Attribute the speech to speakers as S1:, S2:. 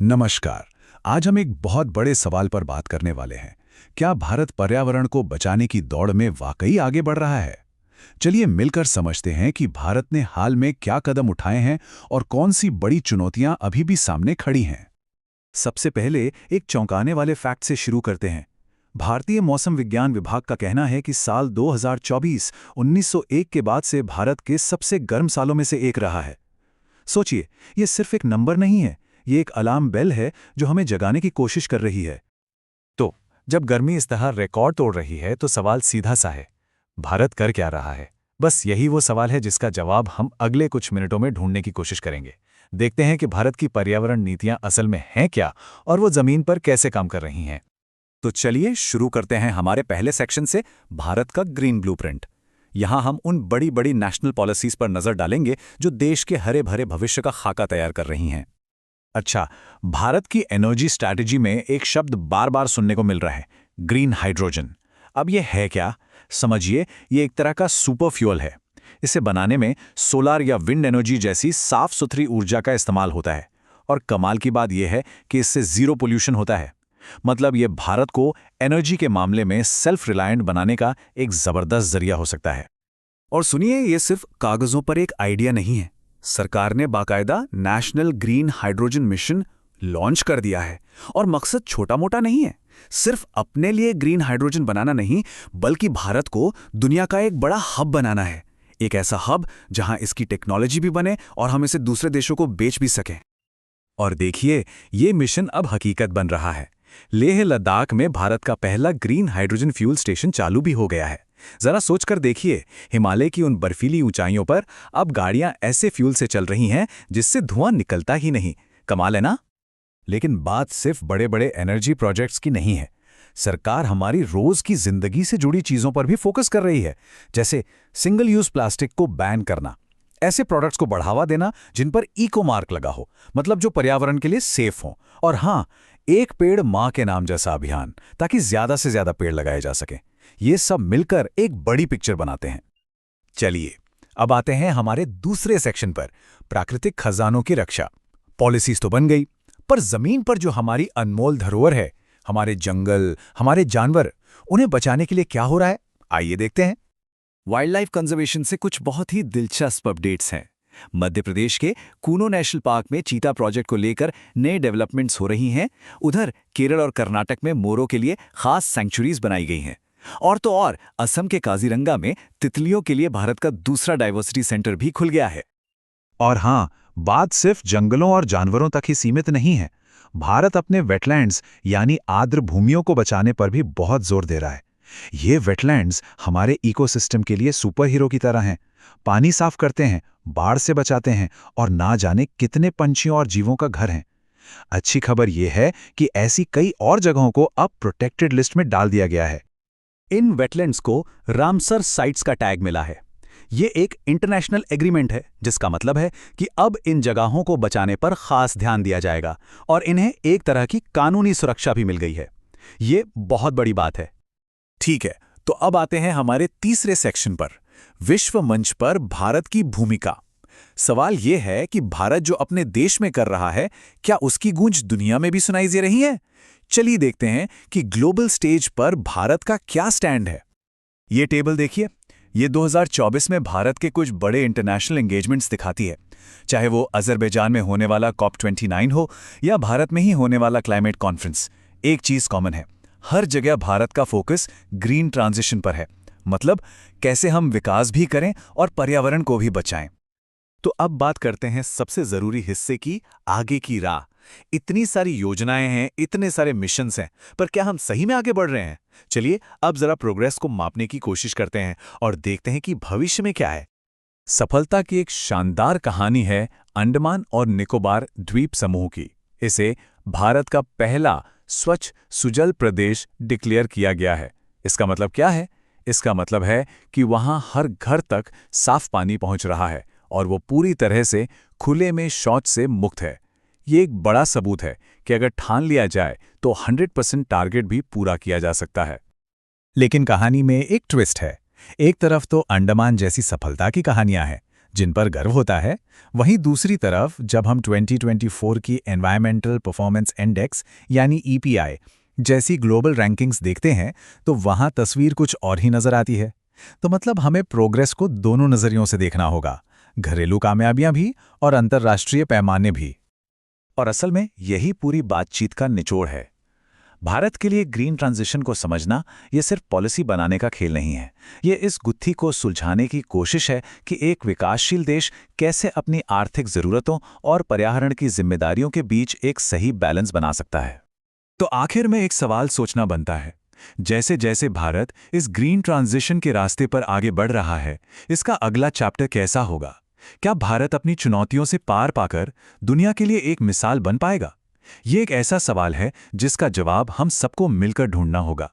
S1: नमस्कार। आज हम एक बहुत बड़े सवाल पर बात करने वाले हैं। क्या भारत पर्यावरण को बचाने की दौड़ में वाकई आगे बढ़ रहा है? चलिए मिलकर समझते हैं कि भारत ने हाल में क्या कदम उठाए हैं और कौन सी बड़ी चुनौतियां अभी भी सामने खड़ी हैं। सबसे पहले एक चौंकाने वाले फैक्ट से शुरू करते हैं। भारतीय मौसम विज्ञान विभाग का कहना है कि साल 2024 1901 के बाद से भारत के सबसे गर्म सालों में से एक रहा है। सोचिए, ये सिर्फ एक नंबर नहीं है, ये एक अलार्म बेल है जो हमें जगाने की कोशिश कर रही है। तो जब गर्मी इस तरह रिकॉर्ड तोड़ रही है तो सवाल सीधा सा है, भारत कर क्या रहा है? बस यही वो सवाल है जिसका जवाब हम अगले कुछ मिनटों में ढूंढने की कोशिश करेंगे। देखते हैं कि भारत की पर्यावरण नीतियां असल में हैं क्या और वो जमीन पर कैसे काम कर रही हैं। तो चलिए शुरू करते हैं हमारे पहले सेक्शन से, भारत का ग्रीन ब्लूप्रिंट। यहाँ हम उन बड़ी बड़ी नेशनल पॉलिसीज पर नजर डालेंगे जो देश के हरे भरे भविष्य का खाका तैयार कर रही हैं। अच्छा, भारत की एनर्जी स्ट्रैटेजी में एक शब्द बार बार सुनने को मिल रहा है, ग्रीन हाइड्रोजन। अब ये है क्या? समझिए, ये एक तरह का सुपर फ्यूल है। इसे बनाने में सोलार या विंड एनर्जी जैसी साफ सुथरी ऊर्जा का इस्तेमाल होता है। और कमाल की बात यह है कि इससे जीरो पोल्यूशन होता है। मतलब ये भारत को एनर्जी के मामले में सेल्फ रिलायंट बनाने का एक जबरदस्त जरिया हो सकता है। और सुनिए, ये सिर्फ कागजों पर एक आइडिया नहीं है। सरकार ने बाकायदा national green hydrogen mission launch कर दिया है। और मकसद छोटा मोटा नहीं है, सिर्फ अपने लिए ग्रीन हाइड्रोजन बनाना नहीं, बल्कि भारत को दुनिया का एक बड़ा हब बनाना है। एक ऐसा हब जहां इसकी टेक्नोलॉजी भी बने और हम इसे दूसरे देशों को बेच भी सकें। और देखिए, ये मिशन अब हकीकत बन रहा है। लेह लद्दाख में भारत का पहला ग्रीन हाइड्रोजन फ्यूल स्टेशन चालू भी हो गया है। जरा सोचकर देखिए, हिमालय की उन बर्फीली ऊंचाइयों पर अब गाड़ियां ऐसे फ्यूल से चल रही हैं जिससे धुआं निकलता ही नहीं। कमाल है ना? लेकिन बात सिर्फ बड़े बड़े एनर्जी प्रोजेक्ट्स की नहीं है। सरकार हमारी रोज की जिंदगी से जुड़ी चीजों पर भी फोकस कर रही है, जैसे सिंगल यूज प्लास्टिक को बैन करना, ऐसे प्रोडक्ट्स को बढ़ावा देना जिन पर इको मार्क लगा हो, मतलब जो पर्यावरण के लिए सेफ हो। और हाँ, एक पेड़ मां के नाम जैसा अभियान, ताकि ज्यादा से ज्यादा पेड़ लगाए जा सकें। ये सब मिलकर एक बड़ी पिक्चर बनाते हैं। चलिए अब आते हैं हमारे दूसरे सेक्शन पर, प्राकृतिक खजानों की रक्षा। पॉलिसीज तो बन गई, पर जमीन पर जो हमारी अनमोल धरोहर है, हमारे जंगल, हमारे जानवर, उन्हें बचाने के लिए क्या हो रहा है? आइए देखते हैं। वाइल्ड लाइफ कंजर्वेशन से कुछ बहुत ही दिलचस्प अपडेट्स हैं। मध्य प्रदेश के कूनो नेशनल पार्क में चीता प्रोजेक्ट को लेकर नए डेवलपमेंट्स हो रही हैं। उधर केरल और कर्नाटक में मोरों के लिए खास सैंक्चुरीज बनाई गई हैं। और तो और असम के काजीरंगा में तितलियों के लिए भारत का दूसरा डाइवर्सिटी सेंटर भी खुल गया है। और हाँ, बात सिर्फ जंगलों और जानवरों तक ही सीमित नहीं है। भारत अपने वेटलैंड्स यानी आर्द्र भूमियों को बचाने पर भी बहुत जोर दे रहा है। ये वेटलैंड्स हमारे इकोसिस्टम के लिए सुपर हीरो की तरह हैं। पानी साफ करते हैं, बाढ़ से बचाते हैं और ना जाने कितने पंछियों और जीवों का घर हैं। अच्छी खबर यह है कि ऐसी कई और जगहों को अब प्रोटेक्टेड लिस्ट में डाल दिया गया है। इन वेटलैंड्स को रामसर साइट्स का टैग मिला है। ये एक इंटरनेशनल एग्रीमेंट है, जिसका मतलब है कि अब इन जगहों को बचाने पर खास ध्यान दिया जाएगा और इन्हें एक तरह की कानूनी सुरक्षा भी मिल गई है। ये बहुत बड़ी बात है। ठीक है, तो अब आते हैं हमारे तीसरे सेक्शन पर, विश्व मंच पर भारत की भूमिका। सवाल यह है कि भारत जो अपने देश में कर रहा है, क्या उसकी गूंज दुनिया में भी सुनाई दे रही है? चलिए देखते हैं कि ग्लोबल स्टेज पर भारत का क्या स्टैंड है। ये टेबल देखिए, ये 2024 में भारत के कुछ बड़े इंटरनेशनल एंगेजमेंट्स दिखाती है। चाहे वो अजरबैजान में होने वाला COP29 हो या भारत में ही होने वाला क्लाइमेट कॉन्फ्रेंस, एक चीज कॉमन है, हर जगह भारत का फोकस ग्रीन ट्रांजिशन पर है। मतलब कैसे हम विकास भी करें और पर्यावरण को भी बचाएं। तो अब बात करते हैं सबसे जरूरी हिस्से की, आगे की राह। इतनी सारी योजनाएं हैं, इतने सारे मिशंस हैं, पर क्या हम सही में आगे बढ़ रहे हैं? चलिए अब जरा प्रोग्रेस को मापने की कोशिश करते हैं और देखते हैं कि भविष्य में क्या है। सफलता की एक शानदार कहानी है अंडमान और निकोबार द्वीप समूह की। इसे भारत का पहला स्वच्छ सुजल प्रदेश डिक्लेयर किया गया है। इसका मतलब क्या है? इसका मतलब है कि वहां हर घर तक साफ पानी पहुंच रहा है और वो पूरी तरह से खुले में शौच से मुक्त है। ये एक बड़ा सबूत है कि अगर ठान लिया जाए तो 100% टारगेट भी पूरा किया जा सकता है। लेकिन कहानी में एक ट्विस्ट है। एक तरफ तो अंडमान जैसी सफलता की कहानियां हैं,
S2: जिन पर गर्व होता है। वहीं दूसरी तरफ जब हम 2024 की एनवायरमेंटल परफॉर्मेंस इंडेक्स यानी ईपीआई जैसी ग्लोबल रैंकिंग्स देखते हैं तो वहां तस्वीर कुछ और ही नजर आती है। तो मतलब हमें प्रोग्रेस को दोनों नजरियों से देखना होगा, घरेलू कामयाबियां भी और अंतर्राष्ट्रीय पैमाने भी।
S3: और असल में यही पूरी बातचीत का निचोड़ है। भारत के लिए ग्रीन ट्रांजिशन को समझना ये सिर्फ पॉलिसी बनाने का खेल नहीं है। ये इस गुत्थी को सुलझाने की कोशिश है कि एक विकासशील देश कैसे अपनी आर्थिक ज़रूरतों और पर्यावरण की जिम्मेदारियों के बीच एक सही बैलेंस बना सकता है।
S1: तो आखिर में एक सवाल सोचना बनता है, जैसे जैसे भारत इस ग्रीन ट्रांजिशन के रास्ते पर आगे बढ़ रहा है, इसका अगला चैप्टर कैसा होगा? क्या भारत अपनी चुनौतियों से पार पाकर दुनिया के लिए एक मिसाल बन पाएगा? ये एक ऐसा सवाल है जिसका जवाब हम सबको मिलकर ढूंढना होगा।